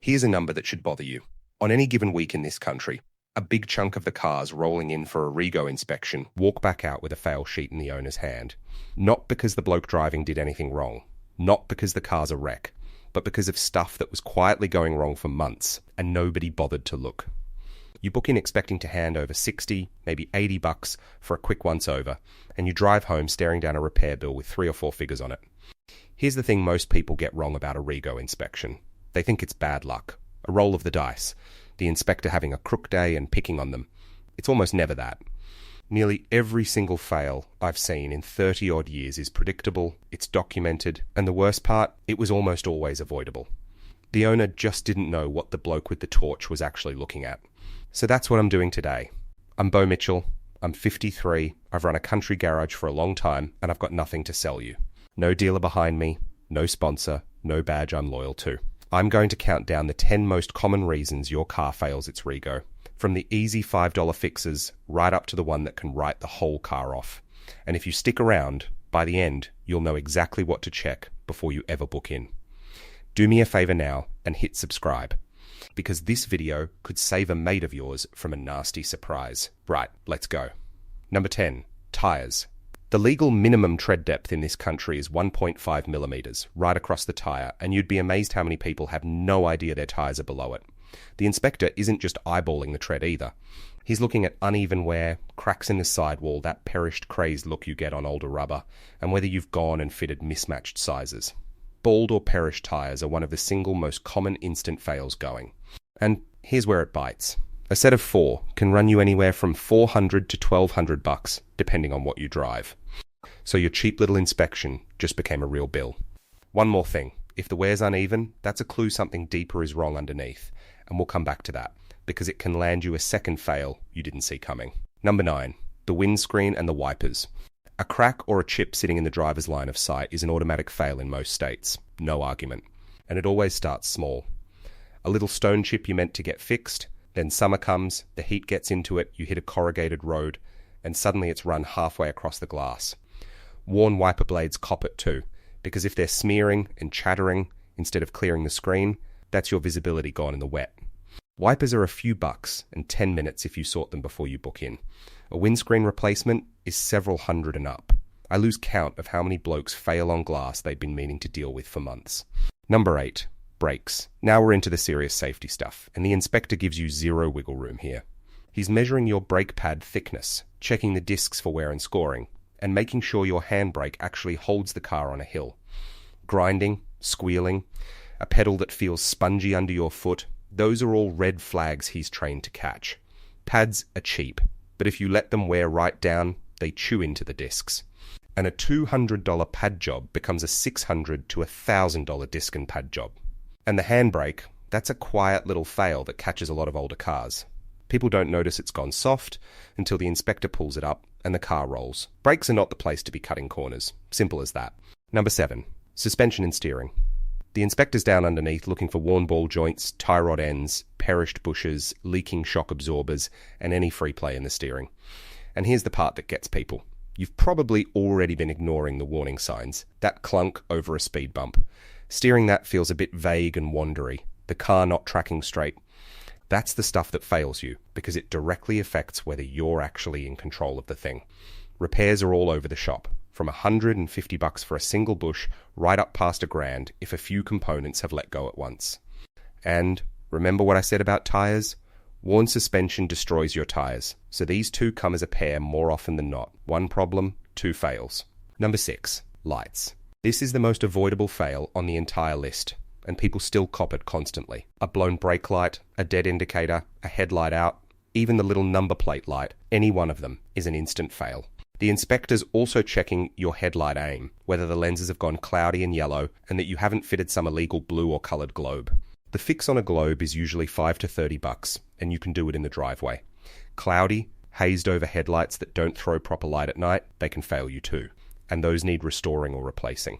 Here's a number that should bother you. On any given week in this country, a big chunk of the cars rolling in for a Rego inspection walk back out with a fail sheet in the owner's hand. Not because the bloke driving did anything wrong, not because the car's a wreck, but because of stuff that was quietly going wrong for months and nobody bothered to look. You book in expecting to hand over 60, maybe $80 for a quick once-over, and you drive home staring down a repair bill with 3 or 4 figures on it. Here's the thing most people get wrong about a Rego inspection. They think it's bad luck, a roll of the dice, the inspector having a crook day and picking on them. It's almost never that. Nearly every single fail I've seen in 30-odd years is predictable, it's documented, and the worst part, it was almost always avoidable. The owner just didn't know what the bloke with the torch was actually looking at. So that's what I'm doing today. I'm Bo Mitchell, I'm 53, I've run a country garage for a long time, and I've got nothing to sell you. No dealer behind me, no sponsor, no badge I'm loyal to. I'm going to count down the 10 most common reasons your car fails its Rego, from the easy $5 fixes right up to the one that can write the whole car off. And if you stick around, by the end, you'll know exactly what to check before you ever book in. Do me a favor now and hit subscribe, because this video could save a mate of yours from a nasty surprise. Right, let's go. Number 10, tires. The legal minimum tread depth in this country is 1.5 millimeters, right across the tire, and you'd be amazed how many people have no idea their tires are below it. The inspector isn't just eyeballing the tread either. He's looking at uneven wear, cracks in the sidewall, that perished, crazed look you get on older rubber, and whether you've gone and fitted mismatched sizes. Bald or perished tires are one of the single most common instant fails going. And here's where it bites. A set of 4 can run you anywhere from $400 to $1,200, depending on what you drive. So your cheap little inspection just became a real bill. One more thing. If the wear's uneven, that's a clue something deeper is wrong underneath. And we'll come back to that, because it can land you a second fail you didn't see coming. Number 9, the windscreen and the wipers. A crack or a chip sitting in the driver's line of sight is an automatic fail in most states. No argument. And it always starts small. A little stone chip you meant to get fixed, then summer comes, the heat gets into it, you hit a corrugated road, and suddenly it's run halfway across the glass. Worn wiper blades cop it too, because if they're smearing and chattering instead of clearing the screen, that's your visibility gone in the wet. Wipers are a few bucks and 10 minutes if you sort them before you book in. A windscreen replacement is several hundred and up. I lose count of how many blokes fail on glass they've been meaning to deal with for months. Number 8. Brakes. Now we're into the serious safety stuff, and the inspector gives you zero wiggle room here. He's measuring your brake pad thickness, checking the discs for wear and scoring, and making sure your handbrake actually holds the car on a hill. Grinding, squealing, a pedal that feels spongy under your foot, those are all red flags he's trained to catch. Pads are cheap, but if you let them wear right down, they chew into the discs. And a $200 pad job becomes a $600 to $1,000 disc and pad job. And the handbrake, that's a quiet little fail that catches a lot of older cars. People don't notice it's gone soft until the inspector pulls it up and the car rolls. Brakes are not the place to be cutting corners. Simple as that. Number 7. Suspension and steering. The inspector's down underneath looking for worn ball joints, tie rod ends, perished bushes, leaking shock absorbers, and any free play in the steering. And here's the part that gets people. You've probably already been ignoring the warning signs. That clunk over a speed bump. Steering that feels a bit vague and wandery. The car not tracking straight. That's the stuff that fails you, because it directly affects whether you're actually in control of the thing. Repairs are all over the shop, from $150 for a single bush right up past $1,000 if a few components have let go at once. And remember what I said about tires? Worn suspension destroys your tires, so these two come as a pair more often than not. One problem, 2 fails. Number 6, lights. This is the most avoidable fail on the entire list, and people still cop it constantly. A blown brake light, a dead indicator, a headlight out, even the little number plate light, any one of them is an instant fail. The inspector's also checking your headlight aim, whether the lenses have gone cloudy and yellow, and that you haven't fitted some illegal blue or coloured globe. The fix on a globe is usually $5 to $30, and you can do it in the driveway. Cloudy, hazed over headlights that don't throw proper light at night, they can fail you too. And those need restoring or replacing.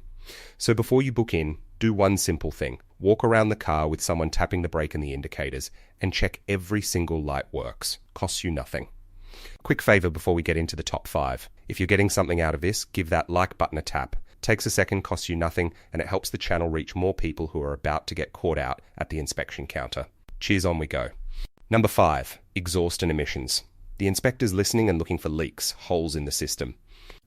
So before you book in, do one simple thing. Walk around the car with someone tapping the brake and the indicators and check every single light works. Costs you nothing. Quick favor before we get into the top 5. If you're getting something out of this, give that like button a tap. Takes a second, costs you nothing, and it helps the channel reach more people who are about to get caught out at the inspection counter. Cheers, on we go. Number 5, exhaust and emissions. The inspector's listening and looking for leaks, holes in the system,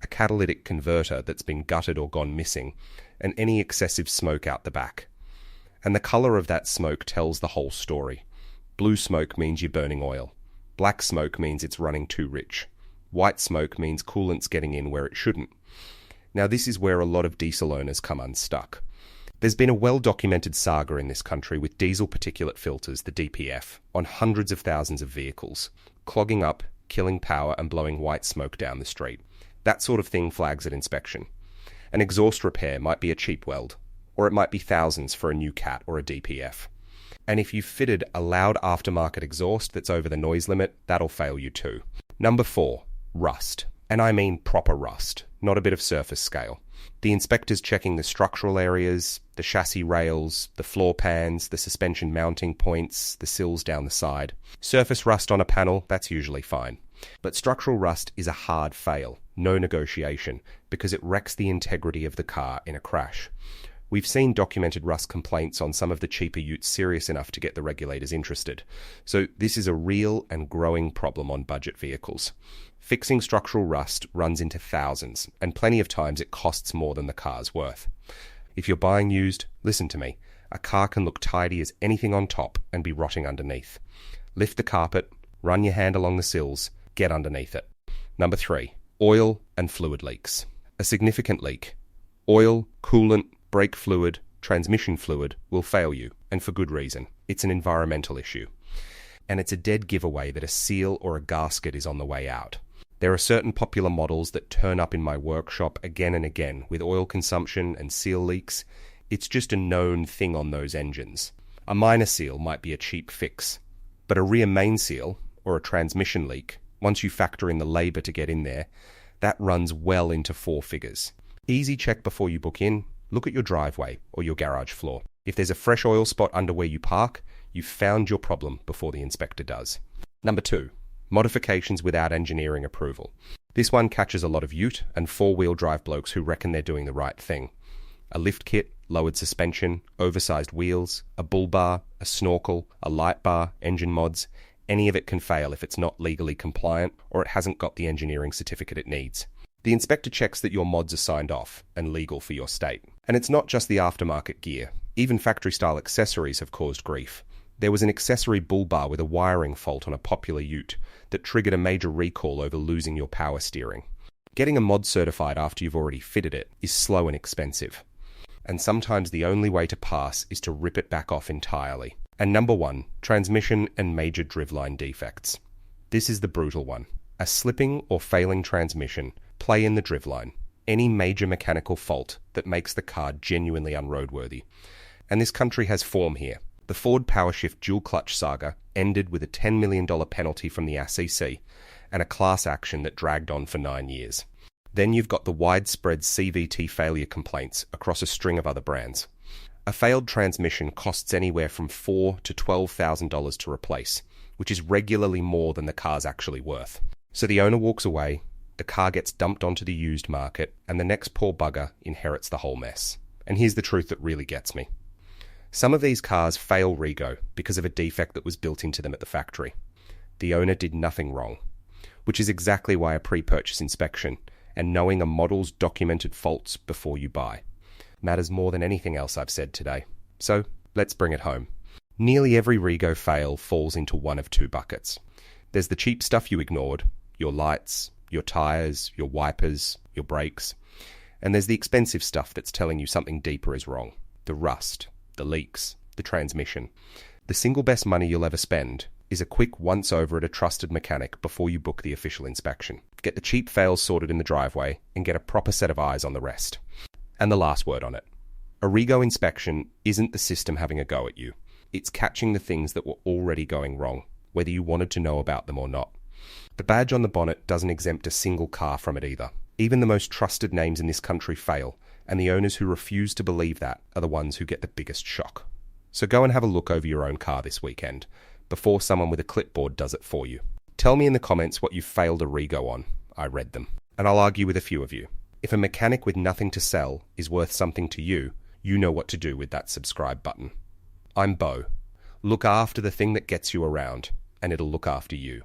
a catalytic converter that's been gutted or gone missing, and any excessive smoke out the back. And the colour of that smoke tells the whole story. Blue smoke means you're burning oil. Black smoke means it's running too rich. White smoke means coolant's getting in where it shouldn't. Now this is where a lot of diesel owners come unstuck. There's been a well-documented saga in this country with diesel particulate filters, the DPF, on hundreds of thousands of vehicles, clogging up, killing power and blowing white smoke down the street. That sort of thing flags at inspection. An exhaust repair might be a cheap weld, or it might be thousands for a new cat or a DPF. And if you've fitted a loud aftermarket exhaust that's over the noise limit, that'll fail you too. Number 4, rust. And I mean proper rust, not a bit of surface scale. The inspector's checking the structural areas, the chassis rails, the floor pans, the suspension mounting points, the sills down the side. Surface rust on a panel, that's usually fine. But structural rust is a hard fail, no negotiation, because it wrecks the integrity of the car in a crash. We've seen documented rust complaints on some of the cheaper utes serious enough to get the regulators interested. So this is a real and growing problem on budget vehicles. Fixing structural rust runs into thousands, and plenty of times it costs more than the car's worth. If you're buying used, listen to me. A car can look tidy as anything on top and be rotting underneath. Lift the carpet, run your hand along the sills, get underneath it. Number 3, oil and fluid leaks. A significant leak. Oil, coolant, brake fluid, transmission fluid will fail you, and for good reason. It's an environmental issue. And it's a dead giveaway that a seal or a gasket is on the way out. There are certain popular models that turn up in my workshop again and again with oil consumption and seal leaks. It's just a known thing on those engines. A minor seal might be a cheap fix, but a rear main seal or a transmission leak, once you factor in the labour to get in there, that runs well into 4 figures. Easy check before you book in. Look at your driveway or your garage floor. If there's a fresh oil spot under where you park, you've found your problem before the inspector does. Number 2, modifications without engineering approval. This one catches a lot of ute and 4-wheel drive blokes who reckon they're doing the right thing. A lift kit, lowered suspension, oversized wheels, a bull bar, a snorkel, a light bar, engine mods. Any of it can fail if it's not legally compliant or it hasn't got the engineering certificate it needs. The inspector checks that your mods are signed off and legal for your state. And it's not just the aftermarket gear. Even factory-style accessories have caused grief. There was an accessory bull bar with a wiring fault on a popular ute that triggered a major recall over losing your power steering. Getting a mod certified after you've already fitted it is slow and expensive. And sometimes the only way to pass is to rip it back off entirely. And number 1, transmission and major driveline defects. This is the brutal one. A slipping or failing transmission, play in the driveline. Any major mechanical fault that makes the car genuinely unroadworthy. And this country has form here. The Ford PowerShift dual clutch saga ended with a $10 million penalty from the SEC and a class action that dragged on for 9 years. Then you've got the widespread CVT failure complaints across a string of other brands. A failed transmission costs anywhere from $4,000 to $12,000 to replace, which is regularly more than the car's actually worth. So the owner walks away, the car gets dumped onto the used market, and the next poor bugger inherits the whole mess. And here's the truth that really gets me. Some of these cars fail Rego because of a defect that was built into them at the factory. The owner did nothing wrong, which is exactly why a pre-purchase inspection and knowing a model's documented faults before you buy matters more than anything else I've said today. So let's bring it home. Nearly every Rego fail falls into one of 2 buckets. There's the cheap stuff you ignored, your lights, your tires, your wipers, your brakes, and there's the expensive stuff that's telling you something deeper is wrong. The rust, the leaks, the transmission. The single best money you'll ever spend is a quick once-over at a trusted mechanic before you book the official inspection. Get the cheap fails sorted in the driveway and get a proper set of eyes on the rest. And the last word on it. A Rego inspection isn't the system having a go at you. It's catching the things that were already going wrong, whether you wanted to know about them or not. The badge on the bonnet doesn't exempt a single car from it either. Even the most trusted names in this country fail, and the owners who refuse to believe that are the ones who get the biggest shock. So go and have a look over your own car this weekend, before someone with a clipboard does it for you. Tell me in the comments what you failed a Rego on. I read them. And I'll argue with a few of you. If a mechanic with nothing to sell is worth something to you, you know what to do with that subscribe button. I'm Bo. Look after the thing that gets you around, and it'll look after you.